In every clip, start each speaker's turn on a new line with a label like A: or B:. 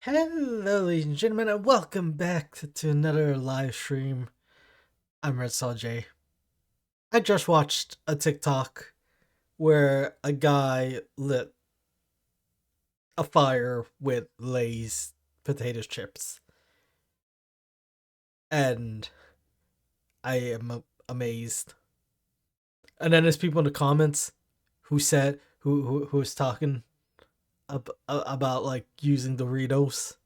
A: Hello, ladies and gentlemen, and welcome back to another live stream. I'm Red Saw J. I just watched a TikTok where a guy lit a fire with Lay's potato chips, and I am amazed. And then there's people in the comments who said who was talking about like using Doritos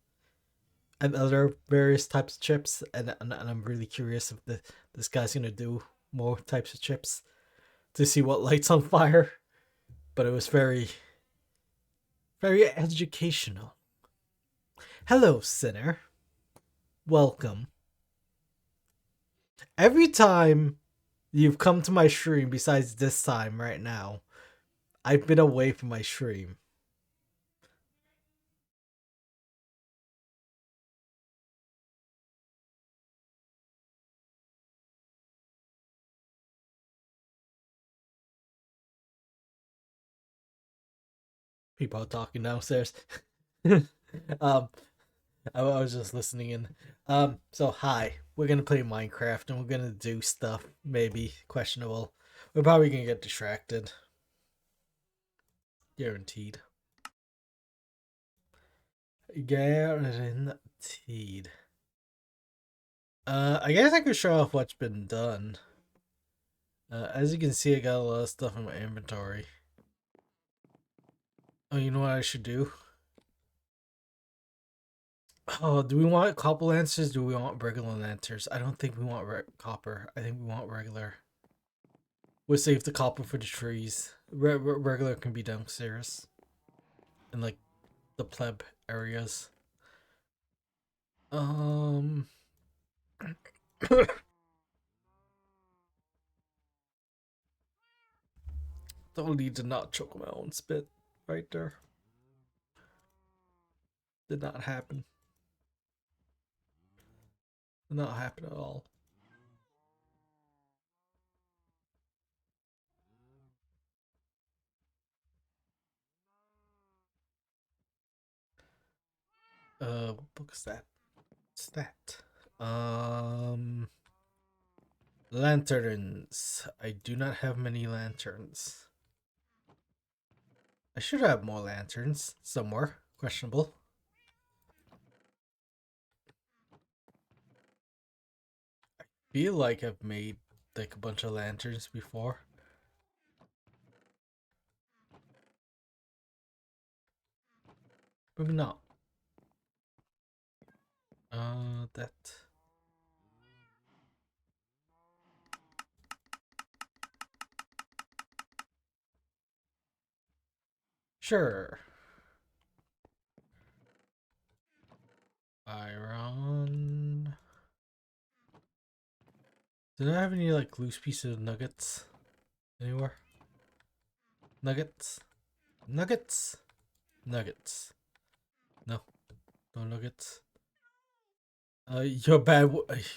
A: and other various types of chips, and I'm really curious if this guy's gonna do more types of chips to see what lights on fire. But it was very educational. Hello, sinner. Welcome. Every time you've come to my stream, besides this time right now, I've been away from my stream. People are talking downstairs. um, I was just listening in. So hi, we're gonna play Minecraft and we're gonna do stuff maybe questionable. We're probably gonna get distracted. Guaranteed. Guaranteed. I guess I could show off what's been done. As you can see, I got a lot of stuff in my inventory. Oh, you know what I should do? Oh, do we want copper lanterns? Do we want regular lanterns? I don't think we want copper. I think we want regular. We'll save the copper for the trees. Regular can be downstairs in like the pleb areas. Um. Don't need to not choke my own spit right there. Did not happen. Did not happen at all. What book is that? What's that? Lanterns. I do not have many lanterns. I should have more lanterns somewhere. Questionable. Feel like I've made like a bunch of lanterns before. Maybe not. That. Sure. Iron. Did I have any like loose pieces of nuggets anywhere? Nuggets? Nuggets? Nuggets. No. No nuggets. You're bad.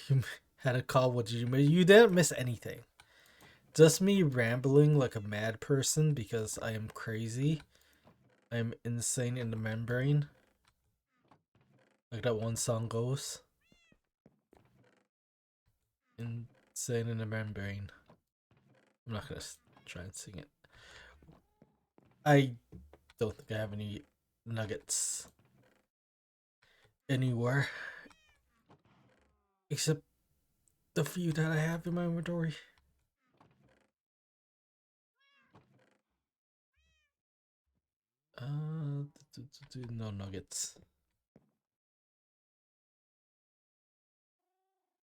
A: You had a call. What did you miss? You didn't miss anything. Just me rambling like a mad person because I am crazy. I am insane in the membrane. Like that one song goes. Insane in the membrane. I'm not gonna try and sing it. I don't think I have any nuggets anywhere. Except the few that I have in my inventory. No nuggets.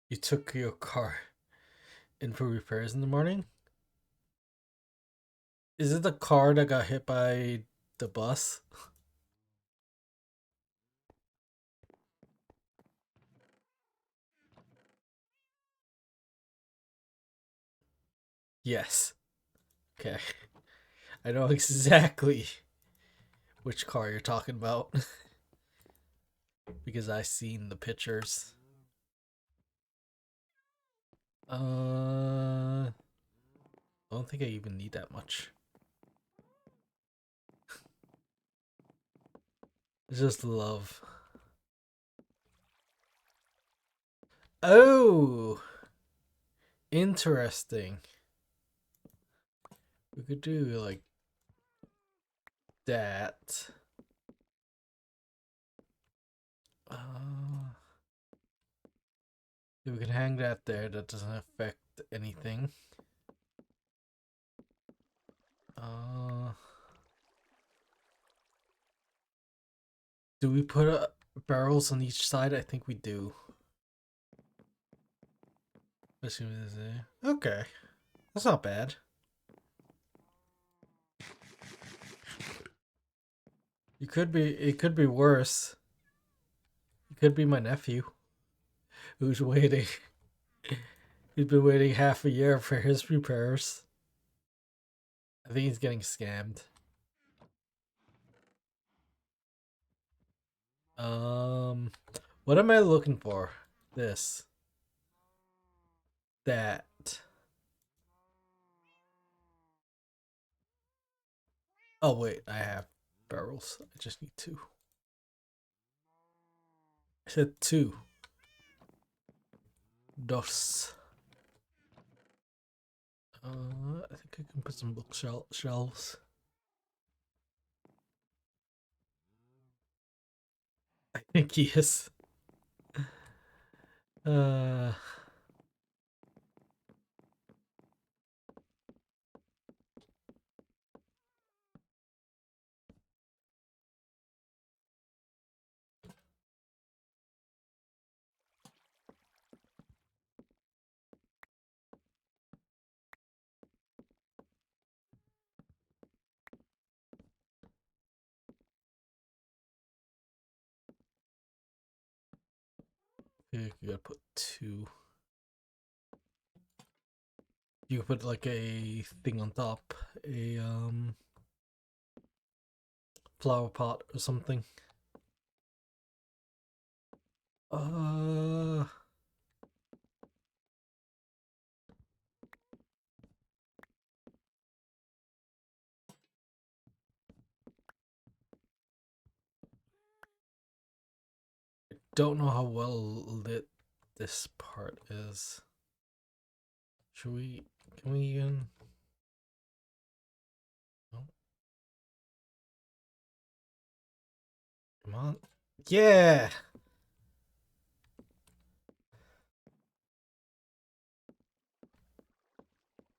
A: You took your car in for repairs in the morning? Is it the car that got hit by the bus? Yes. Okay. I know exactly which car you're talking about because I seen the pictures. I don't think I even need that much. It's just love. Oh, interesting. We could do like that. Uh, yeah, we can hang that there. That doesn't affect anything. Uh, do we put barrels on each side? I think we do. Okay, that's not bad. You could be. It could be worse. It could be my nephew who's waiting. He's been waiting half a year for his repairs. I think he's getting scammed. Um, what am I looking for? This, that. Oh wait, I have barrels. I just need two. I said two. Dos. I think I can put some bookshelves. I think he is. Uh, you gotta put two. You could put like a thing on top, a flower pot or something. Uh, don't know how well lit this part is. Should we? Can we even? No. Come on. Yeah.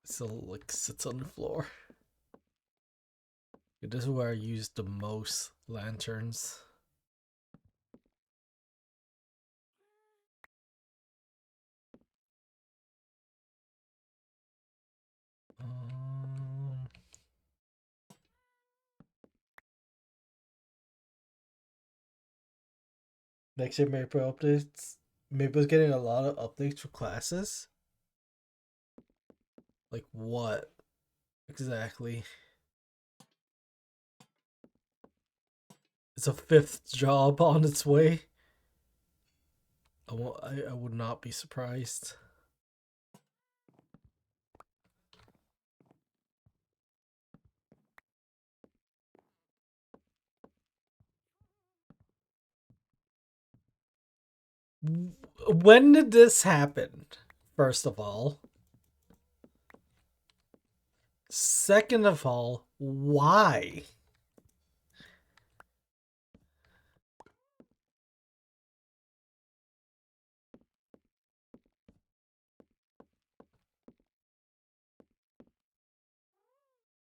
A: Still like sits on the floor. This is where I use the most lanterns. Um, Next year, Maple updates. Maple's getting a lot of updates for classes. Like what exactly? It's a fifth job on its way. I would not be surprised. When did this happen? First of all. Second of all, why?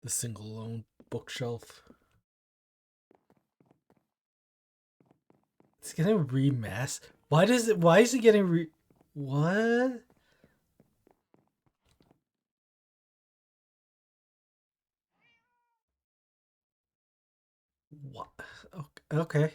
A: The single lone bookshelf. It's getting remastered. Why does it? Why is it getting What? What? Okay.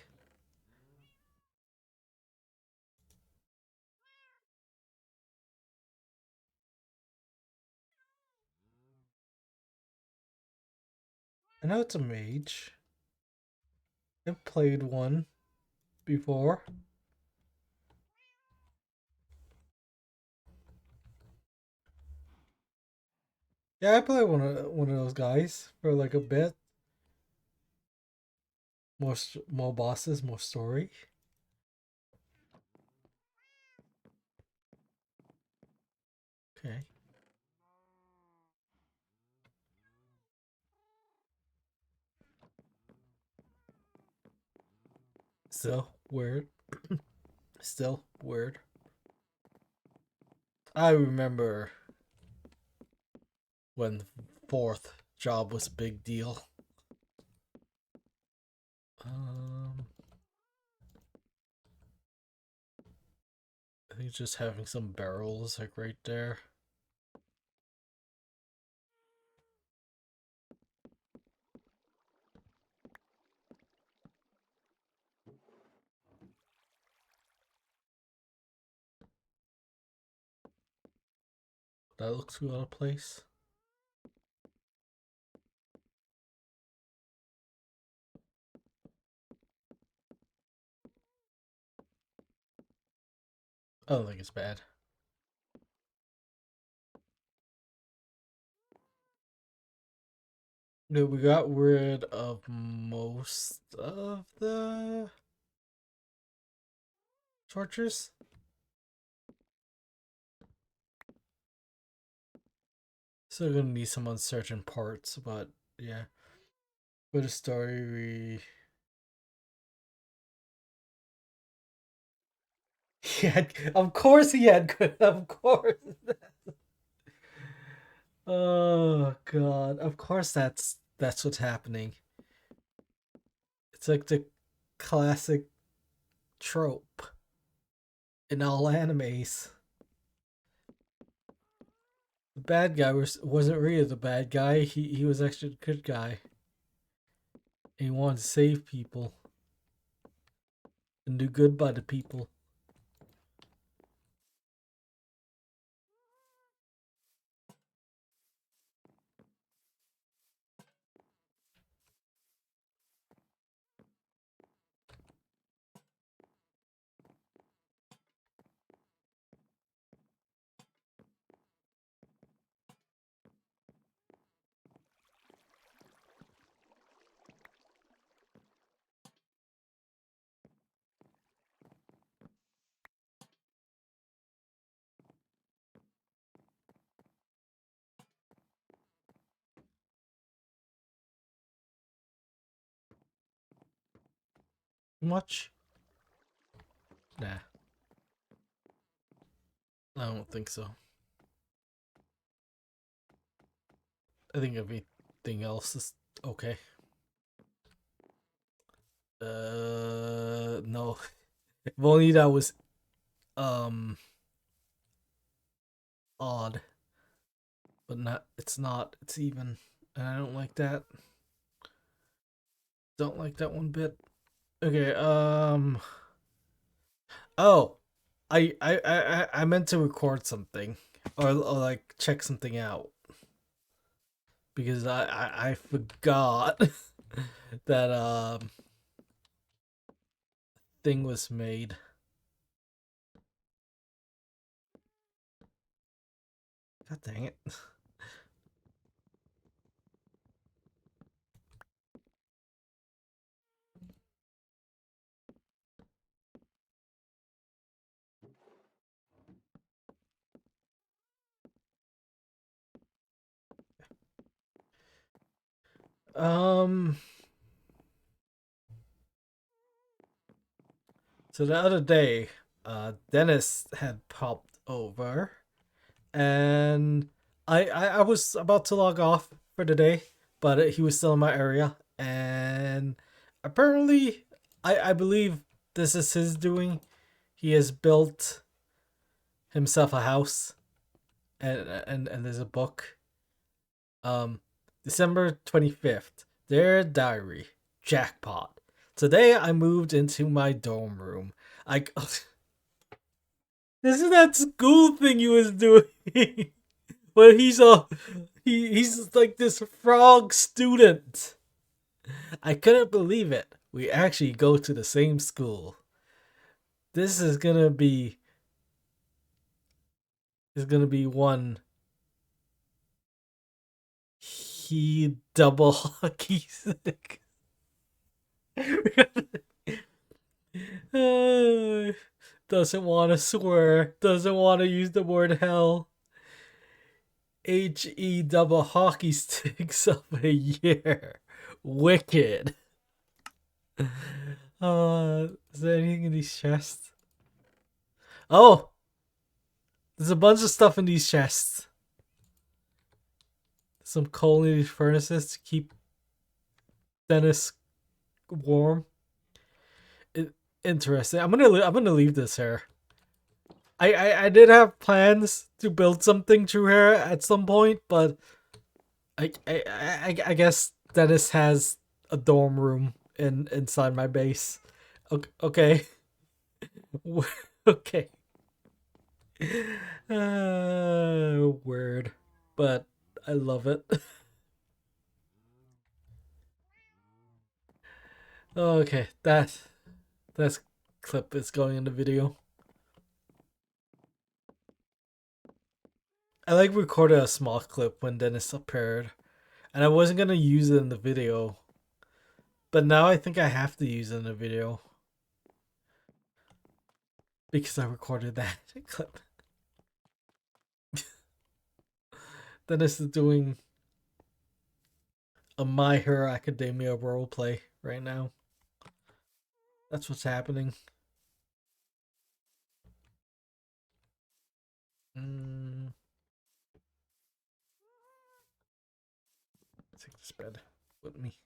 A: I know it's a mage. I've played one before. Yeah, I played one of those guys for like a bit. More bosses, more story. Okay. Still weird. Still weird. I remember when fourth job was a big deal. Um, I think just having some barrels like right there. That looks too out of place. I don't think it's bad. No, we got rid of most of the torches. Still gonna need some uncertain parts, but yeah. For the story, we he had, of course he had good, of course. Oh god, of course that's what's happening. It's like the classic trope in all animes. The bad guy wasn't really the bad guy. He was actually the good guy. And he wanted to save people and do good by the people. Much? Nah, I don't think so. I think everything else is okay. No. If only that was um odd, but not. It's not. It's even, and I don't like that. Don't like that one bit. Okay. Oh, I meant to record something, or like check something out because I forgot that thing was made. God dang it. Um. So the other day, Dennis had popped over, and I was about to log off for the day, but he was still in my area, and apparently, I believe this is his doing. He has built himself a house, and there's a book. Um, December 25th, their diary, jackpot. Today I moved into my dorm room. I This is that school thing he was doing. But he's like this frog student. I couldn't believe it. We actually go to the same school. This is gonna be one he double hockey stick. Doesn't want to swear. Doesn't want to use the word hell. HE double hockey sticks of a year. Wicked. Is there anything in these chests? Oh, there's a bunch of stuff in these chests. Some coal in these furnaces to keep Dennis warm. Interesting. I'm gonna leave this here. I did have plans to build something through here at some point, but I guess Dennis has a dorm room inside my base. Okay. Okay. Weird, but I love it. Okay, that clip is going in the video. I like recorded a small clip when Dennis appeared, and I wasn't gonna use it in the video, but now I think I have to use it in the video because I recorded that clip. Dennis is doing a My Hero Academia roleplay right now. That's what's happening. Mm, take this bed with me.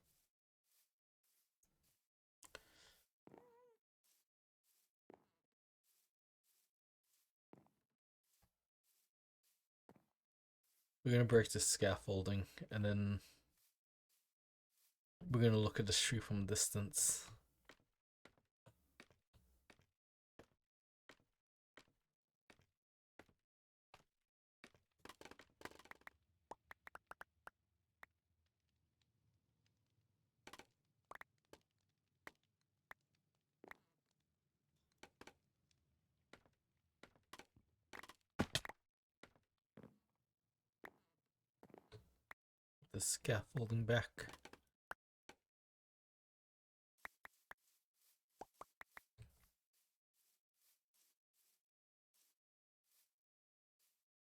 A: We're gonna break this scaffolding, and then we're gonna look at the street from a distance. The scaffolding back.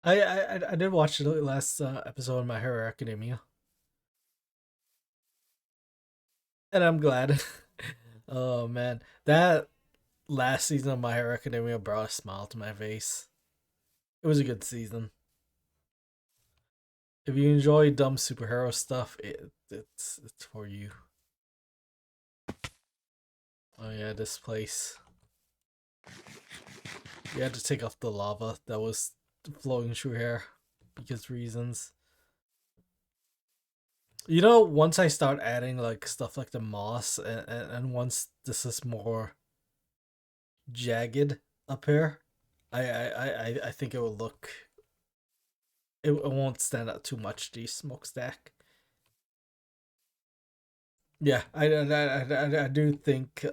A: I did watch the last episode of My Hero Academia, and I'm glad. Oh man, that last season of My Hero Academia brought a smile to my face. It was a good season. If you enjoy dumb superhero stuff, it's for you. Oh yeah, this place. We had to take off the lava that was flowing through here because reasons. You know, once I start adding like stuff like the moss, and once this is more jagged up here, I think it will look. It won't stand out too much. The smokestack. Yeah, I do think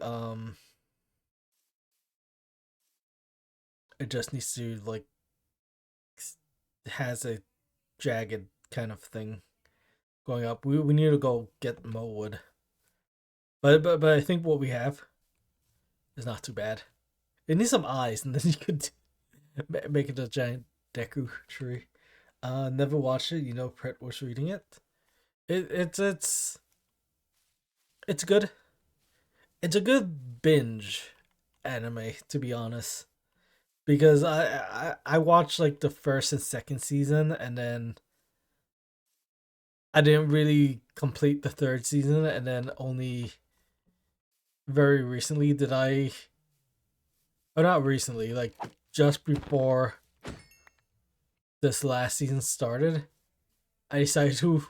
A: it just needs to like has a jagged kind of thing going up. We need to go get more wood. But I think what we have is not too bad. It needs some eyes, and then you could make it a giant Deku tree. Never watched it. You know, Pret was reading it. It's good. It's a good binge anime, to be honest, because I watched like the first and second season, and then I didn't really complete the third season, and then only very recently did I, or not recently, like just before this last season started, I decided to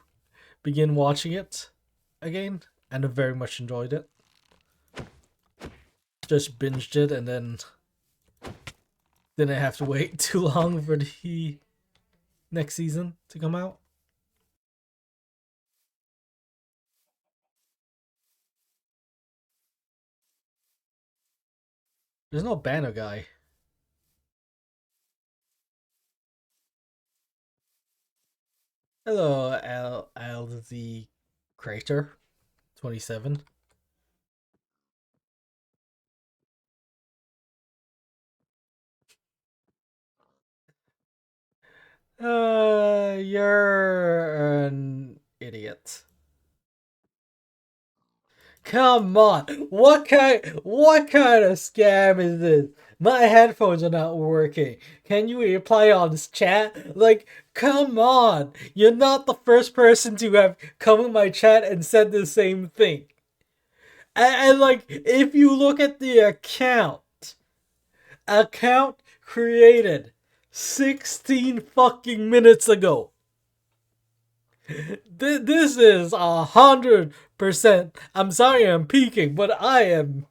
A: begin watching it again, and I very much enjoyed it. Just binged it, and then didn't have to wait too long for the next season to come out. There's no banner guy. Hello, Al the Crater 27. You're an idiot. Come on. What kind of scam is this? My headphones are not working. Can you reply on this chat? Like, come on. You're not the first person to have come in my chat and said the same thing. And like, if you look at the account created 16 fucking minutes ago. This is 100%. I'm sorry I'm peeking, but I am.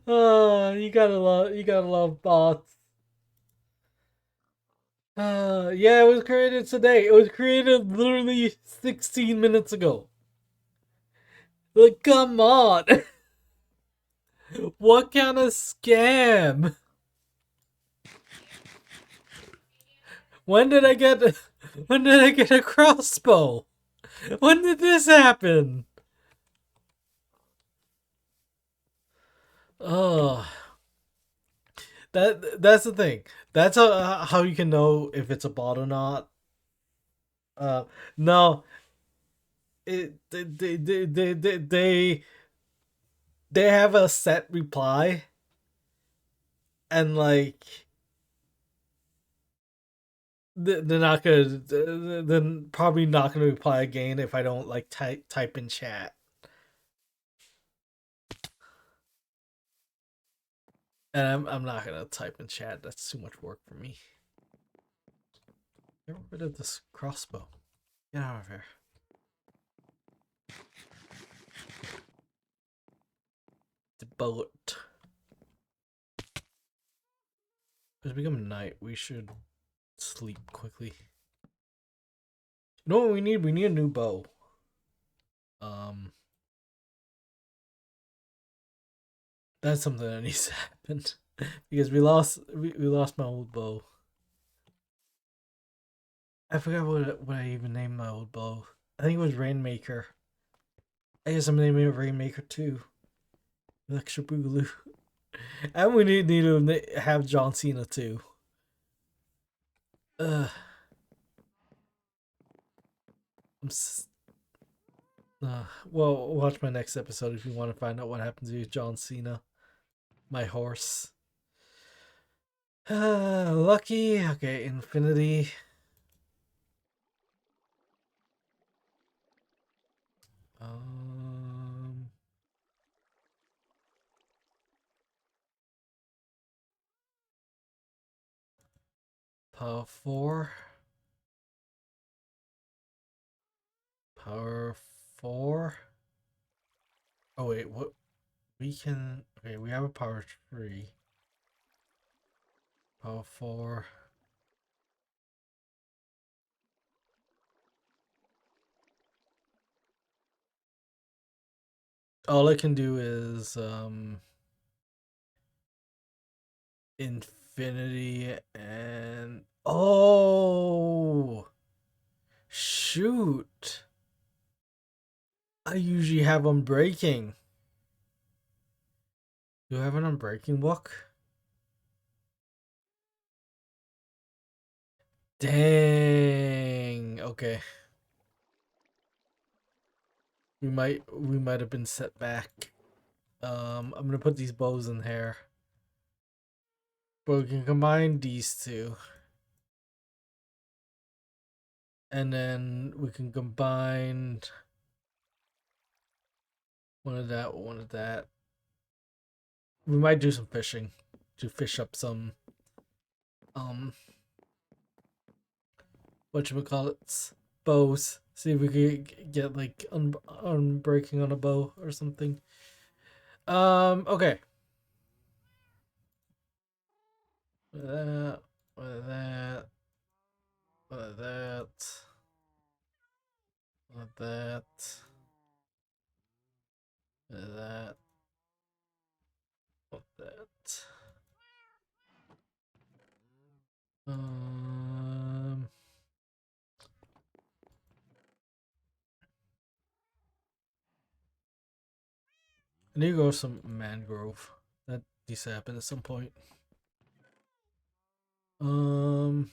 A: You gotta love bots. Yeah, it was created today. It was created literally 16 minutes ago. Like, come on. What kind of scam? When did I get when did I get a crossbow? When did this happen? Oh, that's the thing. That's how you can know if it's a bot or not. No, they have a set reply, and like they're not gonna they're probably not gonna reply again if I don't like type in chat. And I'm not gonna type in chat. That's too much work for me. Get rid of this crossbow. Get out of here. The bullet. It's becoming night. We should sleep quickly. You know what we need? We need a new bow. Um, that's something that needs to happen because we lost my old bow. I forgot what I even named my old bow. I think it was Rainmaker. I guess I'm naming it Rainmaker too. Electric Boogaloo. And we need to have John Cena too. Uh, I'm well, watch my next episode if you want to find out what happens to John Cena, my horse. Lucky. Okay, Infinity. Um, Power 4. Power 4. Oh, wait, what? We can. Okay, we have a Power 3. Power 4. All I can do is Infinity and oh shoot! I usually have Unbreaking. Do I have an Unbreaking book? Dang. Okay. We might have been set back. I'm gonna put these bows in here. But we can combine these two. And then we can combine one of that, one of that. We might do some fishing to fish up some um whatchamacallits bows. See if we could get like unbreaking on a bow or something. Okay. That, that, that, that, that, that. Um, I need to go some mangrove. That needs to happen at some point. Um.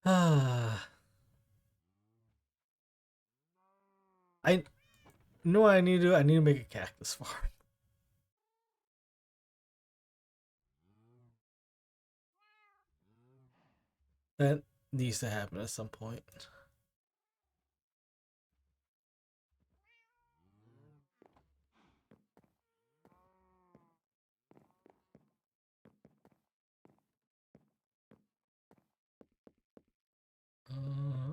A: Ah. I know what I need to do. I need to make a cactus farm. That needs to happen at some point.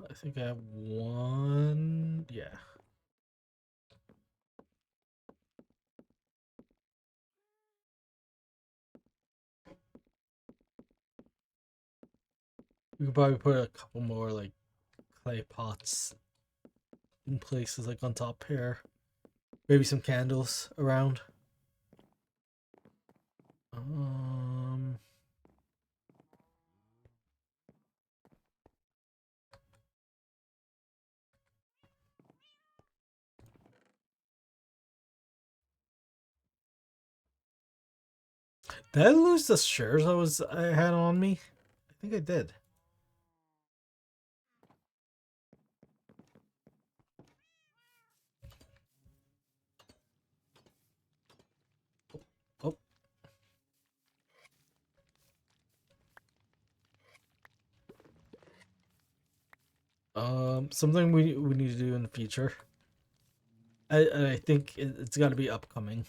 A: I think I have one. Yeah. We could probably put a couple more like clay pots in places like on top here. Maybe some candles around. Um. Did I lose the shares I had on me? I think I did. Oh. Something we need to do in the future. I think it's got to be upcoming.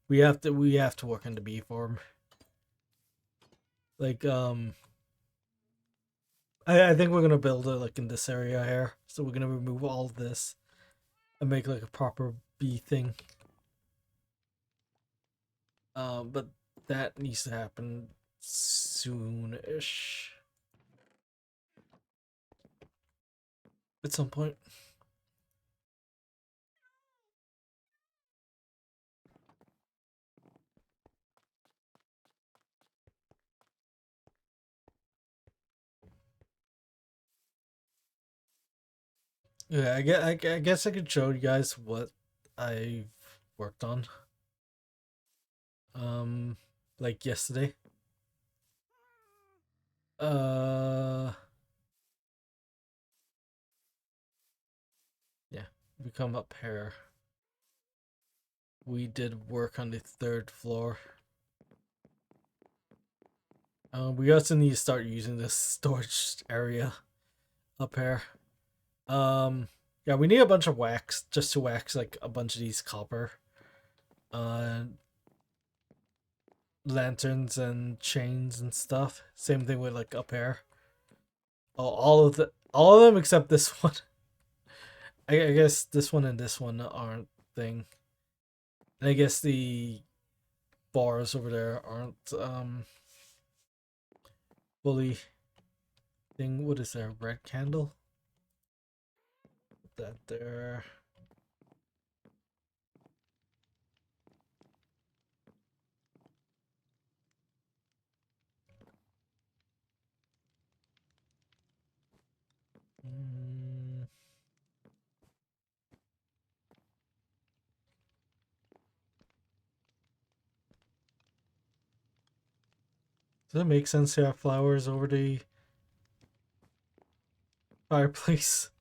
A: We have to work on the bee farm. Like I think we're gonna build it like in this area here. So we're gonna remove all of this and make like a proper bee thing. But that needs to happen soon-ish. At some point. Yeah, I guess I could show you guys what I've worked on. Um, like yesterday. Uh, yeah, we come up here. We did work on the third floor. We also need to start using this storage area up here. Yeah, we need a bunch of wax just to wax like a bunch of these copper uh lanterns and chains and stuff. Same thing with like up here. Oh, all of them except this one. I guess this one and this one aren't thing. And I guess the bars over there aren't fully thing. What is there? Red candle? That there. Mm, does it make sense to have flowers over the fireplace?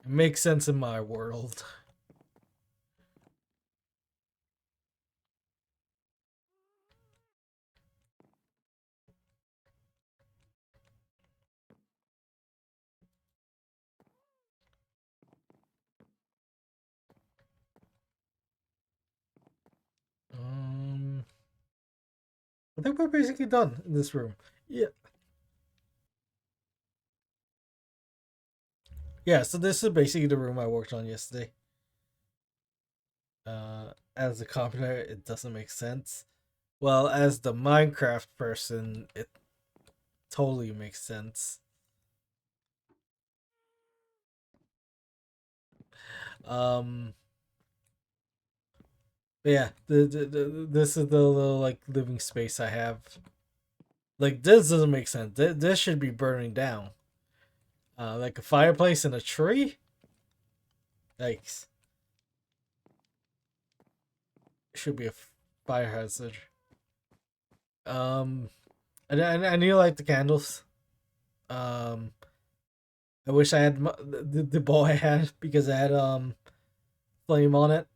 A: It makes sense in my world. Um, I think we're basically done in this room. Yeah, yeah. So this is basically the room I worked on yesterday. As a carpenter, it doesn't make sense. Well, as the Minecraft person, it totally makes sense. Um, but yeah, this is the little like living space I have. Like this doesn't make sense. This should be burning down. Like a fireplace and a tree. Yikes! Should be a fire hazard. I knew like the candles. Um, I wish I had the bow I had because I had flame on it.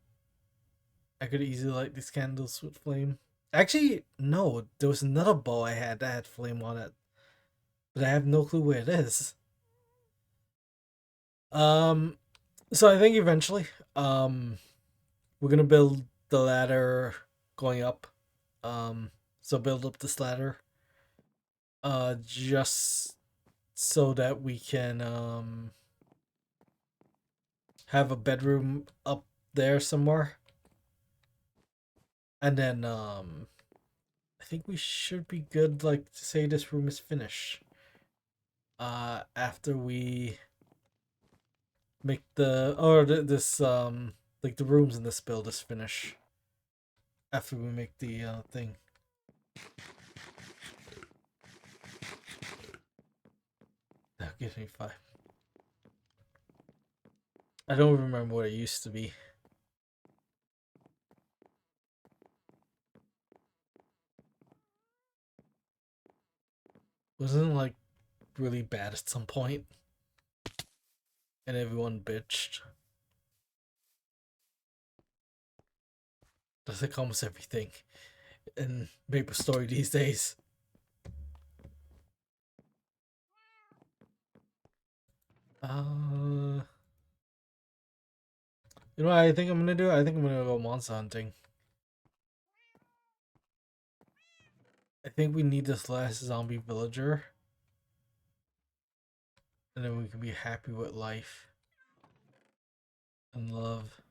A: I could easily light these candles with flame. Actually, no, there was another bow I had that had flame on it, but I have no clue where it is. Um, so I think eventually, we're gonna build the ladder going up. So build up this ladder, just so that we can have a bedroom up there somewhere, and then I think we should be good. Like to say this room is finished. After we make the or this like the rooms in this build is finished. After we make the thing. That gives me five. I don't remember what it used to be. Wasn't it, like really bad at some point, and everyone bitched. That's like almost everything in Maple Story these days. Uh, you know what I think I'm gonna do? I think I'm gonna go monster hunting. I think we need this last zombie villager, and then we can be happy with life and love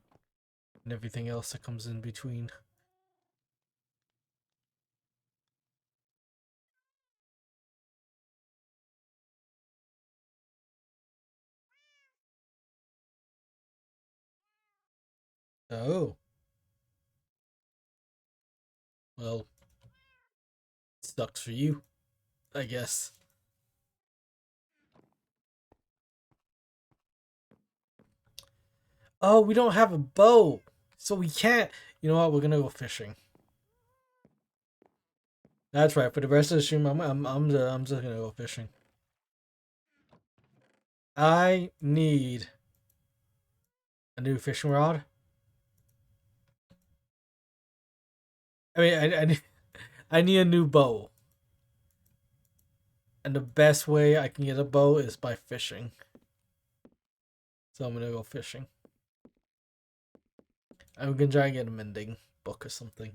A: and everything else that comes in between. Oh, well, sucks for you, I guess. Oh, we don't have a bow, so we can't. You know what? We're gonna go fishing. That's right. For the rest of the stream, I'm just gonna go fishing. I need a new fishing rod. I mean, I need a new bow, and the best way I can get a bow is by fishing. So I'm gonna go fishing. I'm gonna try and get a mending book or something.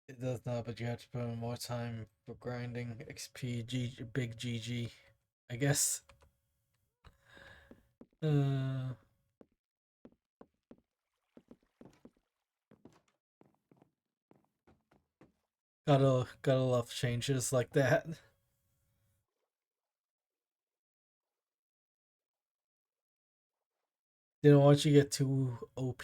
A: It does not, but you have to put in more time for grinding XP. Big GG, I guess. Uh, gotta love changes like that. They don't want you to get too OP.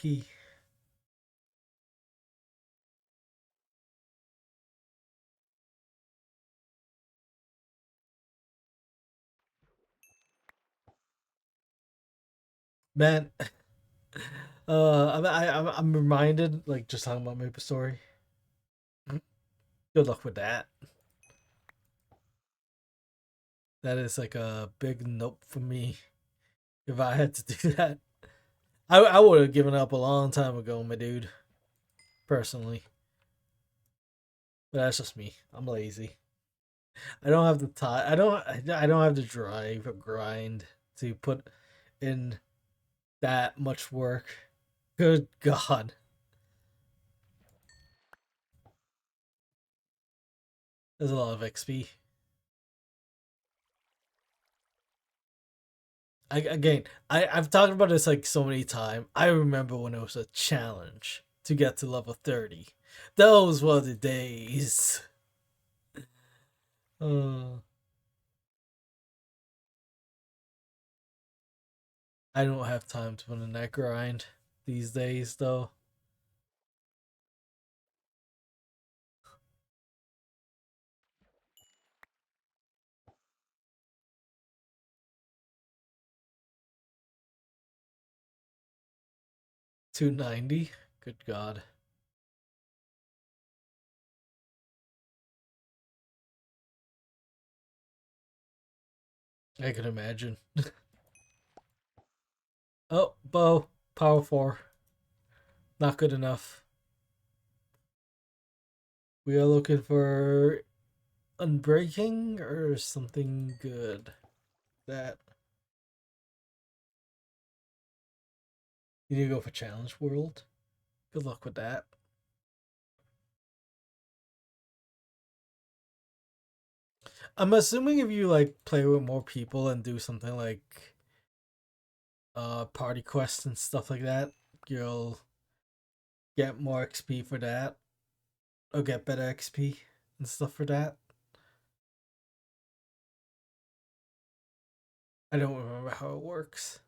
A: Man, I'm reminded, like, just talking about Maple Story. Good luck with that. That is like a big nope for me. If I had to do that, I would have given up a long time ago, my dude. Personally, but that's just me. I'm lazy. I don't have the time. I don't have the drive or grind to put in that much work. Good God, there's a lot of XP. I've talked about this like so many times. I remember when it was a challenge to get to level 30. Those were the days. Uh, I don't have time to put in that grind these days, though. 290? Good God. I can imagine. Oh, bow. Power 4. Not good enough. We are looking for unbreaking or something good. That. You need to go for Challenge World. Good luck with that. I'm assuming if you like play with more people and do something like party quests and stuff like that, you'll get more XP for that. Or get better XP and stuff for that. I don't remember how it works.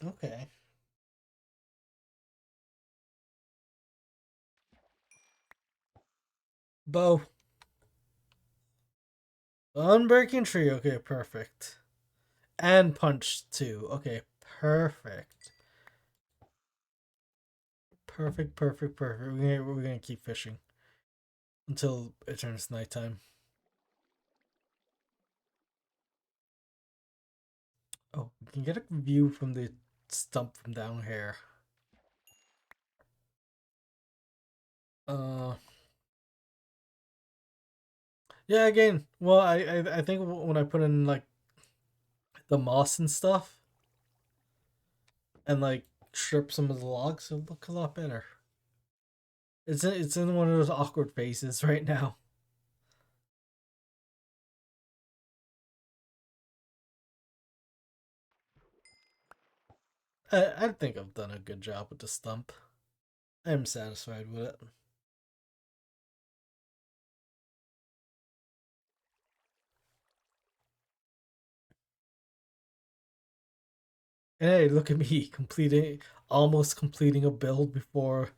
A: Okay. Bow. Unbreaking tree. Okay, perfect. And punch too. Okay, perfect. Perfect, perfect, perfect. We're gonna keep fishing until it turns nighttime. Oh, we can get a view from the stump from down here. Uh, yeah. Again, well, I think when I put in like the moss and stuff, and like strip some of the logs, it'll look a lot better. It's in one of those awkward phases right now. I think I've done a good job with the stump. I'm satisfied with it. And hey, look at me almost completing a build before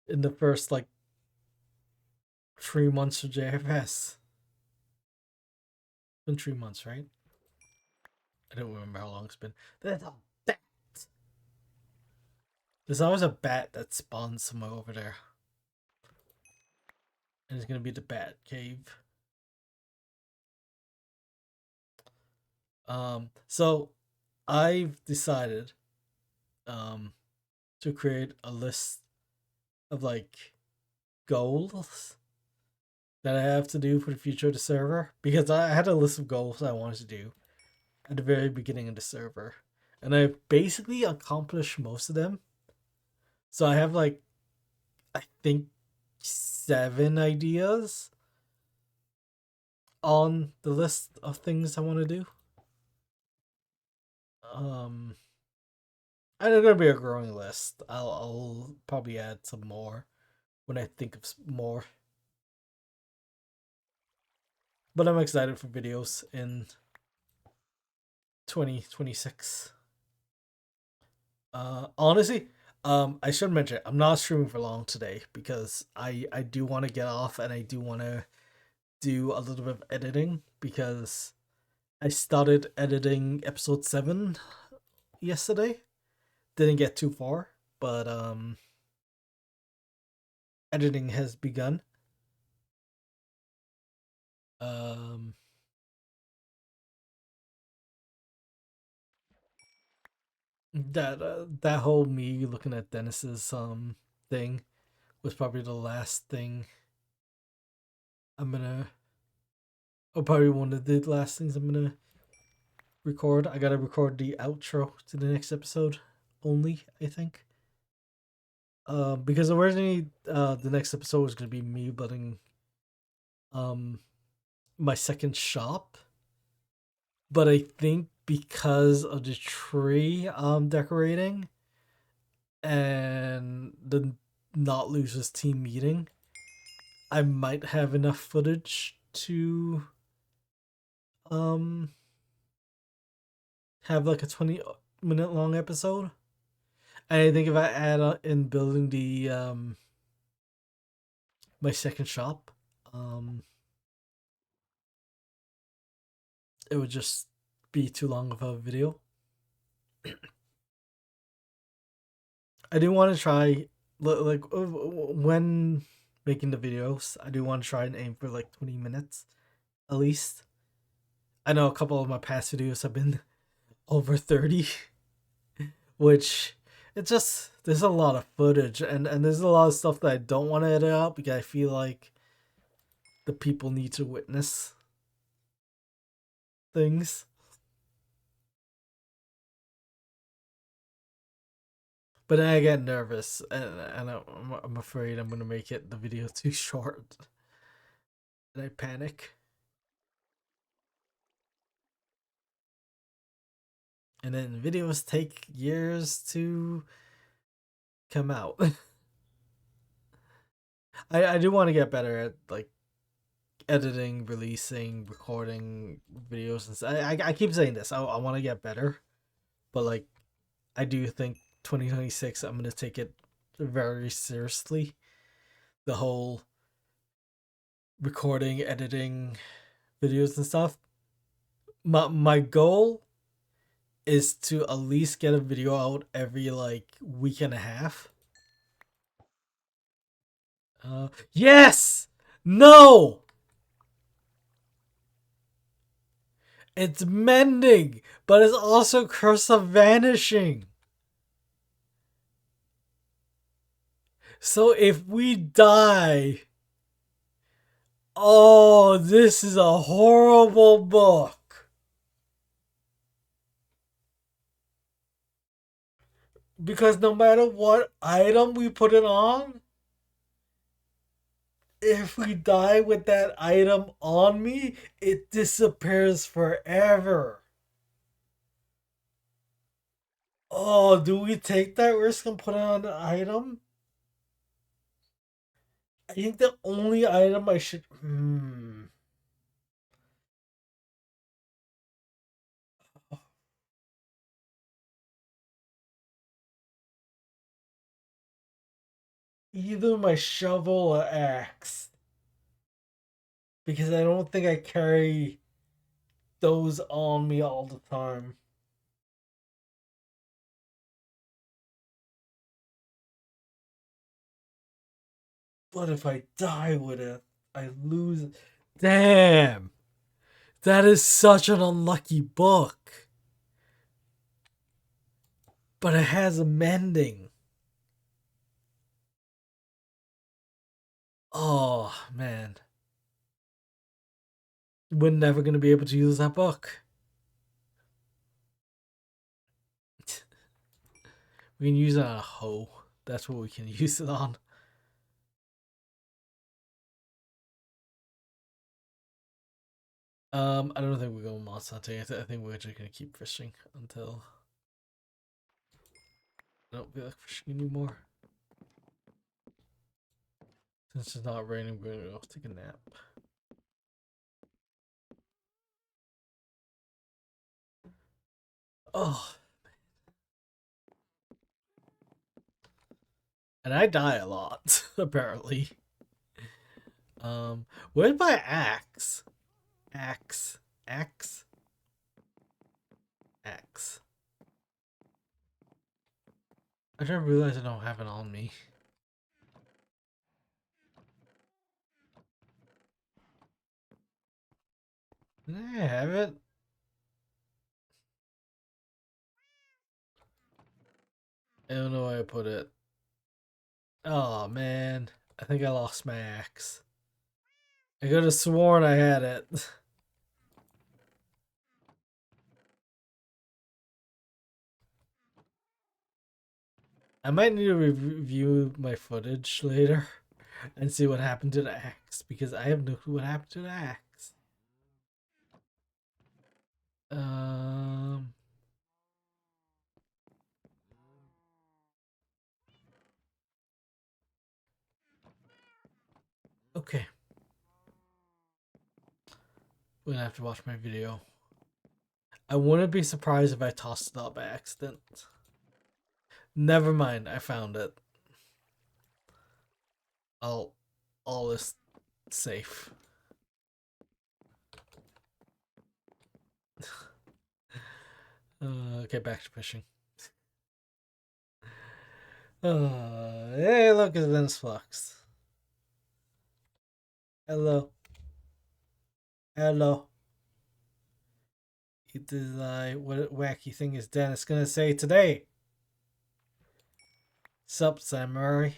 A: in the first like 3 months of JFS. It's been 3 months, right? I don't remember how long it's been. There's a bat. There's always a bat that spawns somewhere over there, and it's gonna be the bat cave. So I've decided um to create a list of like goals that I have to do for the future of the server because I had a list of goals I wanted to do at the very beginning of the server, and I've basically accomplished most of them. So I have like I think 7 ideas on the list of things I want to do. Um, and it's gonna be a growing list. I'll probably add some more when I think of more. But I'm excited for videos in 2026. Honestly, I should mention I'm not streaming for long today because I do want to get off and I do want to do a little bit of editing because I started editing episode 7 yesterday. Didn't get too far, but editing has begun. Um, that whole me looking at Dennis's thing was probably the last thing I'm gonna, or probably one of the last things I'm gonna record. I gotta record the outro to the next episode only, I think. Because originally the next episode was gonna be me building um my second shop, but I think because of the tree decorating and the not losers team meeting, I might have enough footage to um have like a 20-minute long episode. And I think if I add in building the my second shop. It would just be too long of a video. I do want to try, like, when making the videos, I do want to try and aim for like 20 minutes at least. I know a couple of my past videos have been over 30, which it's just, there's a lot of footage, and there's a lot of stuff that I don't want to edit out because I feel like the people need to witness things. But then I get nervous, and I'm afraid I'm gonna make the video too short, and I panic. And then videos take years to come out. I do want to get better at like editing, releasing, recording videos and stuff. I keep saying this. I want to get better, but like I do think 2026 I'm gonna take it very seriously. The whole recording, editing videos and stuff. My goal is to at least get a video out every like week and a half. Yes! No! It's mending, but it's also curse of vanishing. So if we die, oh, this is a horrible book. Because no matter what item we put it on, if we die with that item on me, it disappears forever. Oh, do we take that risk and put it on an item? I think the only item I should. Either my shovel or axe. Because I don't think I carry those on me all the time. But if I die with it, I lose. Damn! That is such an unlucky book. But it has a mending. Oh, man. We're never going to be able to use that book. We can use it on a hoe. That's what we can use it on. I don't think we're going monster hunting. I think we're just gonna keep fishing until I don't feel like fishing anymore. Since it's not raining, we're gonna go take a nap. Oh, and I die a lot apparently. Where's my axe? Axe. I didn't realize I don't have it on me. Did I have it? I don't know where I put it. Oh man, I think I lost my axe. I could have sworn I had it. I might need to review my footage later and see what happened to the axe because I have no clue what happened to the axe. Um. Okay. We're gonna have to watch my video. I wouldn't be surprised if I tossed it out by accident. Never mind, I found it. I'll all is safe. Okay, back to fishing. Hey, look, it's Dennis Fox. Hello. Hello. It is what wacky thing is Dennis gonna say today? Sup, Samurai?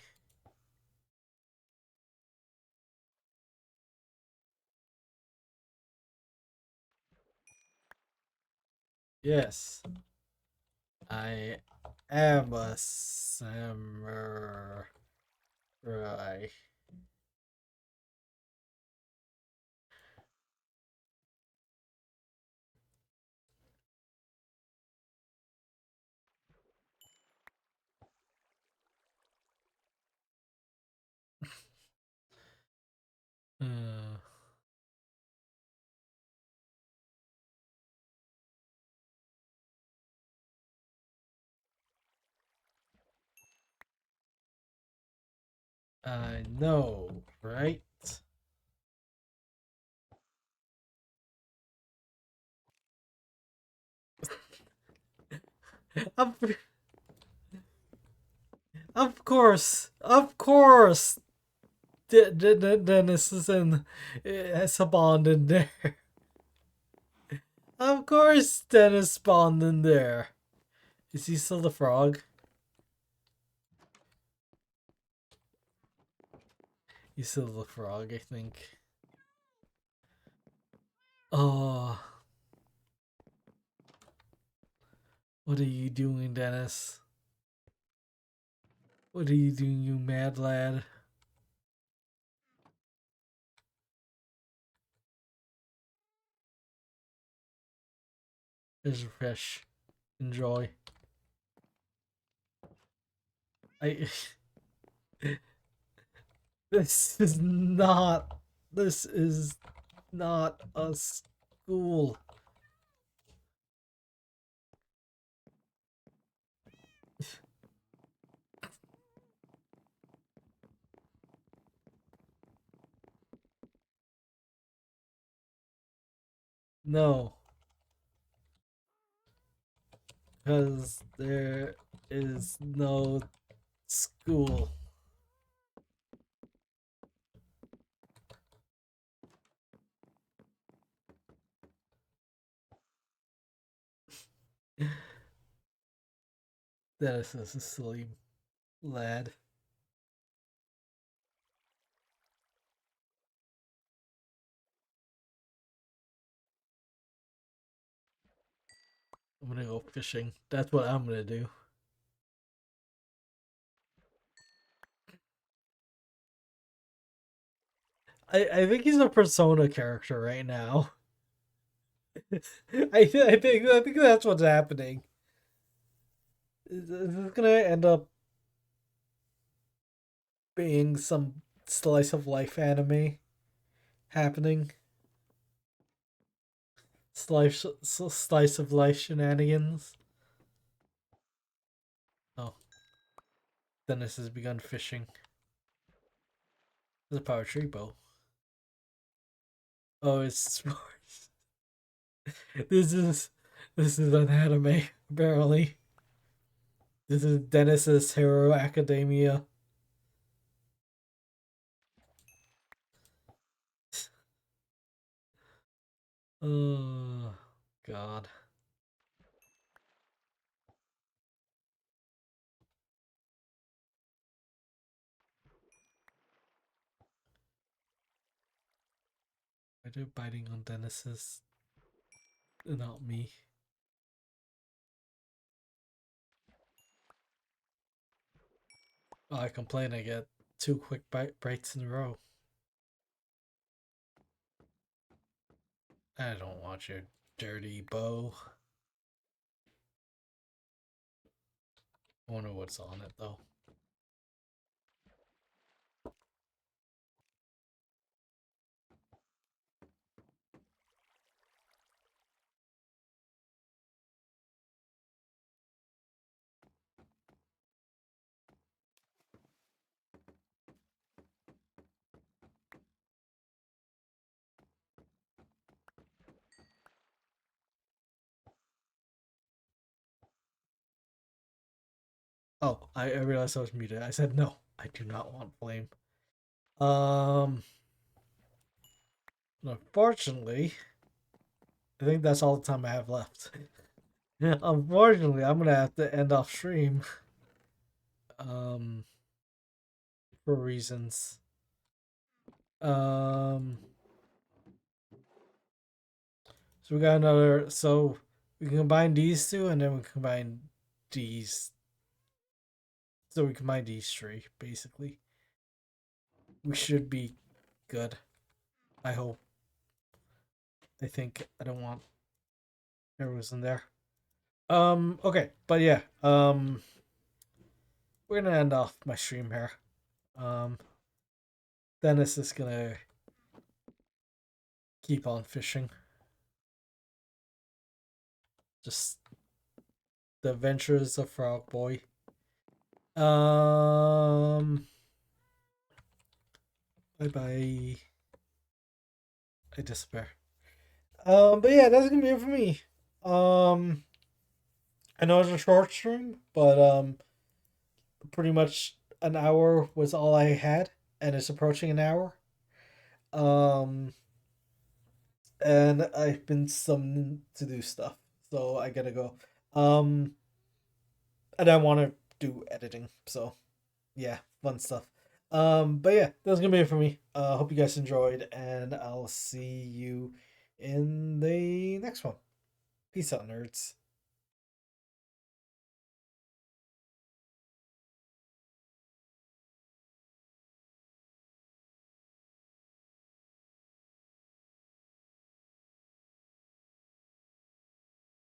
A: Yes, I am a samurai. Uh, I know, right? of, of course, Dennis is in has a bond in there. Of course, Dennis spawned in there. Is he still the frog? He's still the frog, I think. Oh, what are you doing, Dennis? What are you doing, you mad lad? There's a fish. Enjoy. I. This is not. This is not a school. No, because there is no school. Dennis is a silly lad. I'm gonna go fishing. That's what I'm gonna do. I think he's a persona character right now. I think that's what's happening. Is this gonna end up being some slice of life anime happening? Slice of life shenanigans. Oh, Dennis has begun fishing. The power tree bow. Oh, it's sports. this is this is an anime apparently. This is Dennis's Hero Academia. Oh God. Why are they biting on Dennis's and not me? Oh, I complain I get two quick bites in a row. I don't want your dirty bow. I wonder what's on it though. Oh, I realized I was muted. I said no. I do not want flame. Um, unfortunately, I think that's all the time I have left. Unfortunately, I'm gonna have to end off stream. Um, for reasons. Um, so we got another. So we can combine these two, and then we combine these. So we combine these three, basically. We should be good. I hope. I think I don't want arrows in there. Okay, but yeah. We're gonna end off my stream here. Um, Dennis is gonna keep on fishing. Just the adventures of Frog Boy. Bye bye. I disappear. But yeah, that's gonna be it for me. Um, I know it's a short stream, but pretty much an hour was all I had, and it's approaching an hour. Um, and I've been summoned to do stuff, so I gotta go. Um, and I want to do editing, so yeah, fun stuff. But yeah, that's gonna be it for me. Hope you guys enjoyed, and I'll see you in the next one. Peace out, nerds.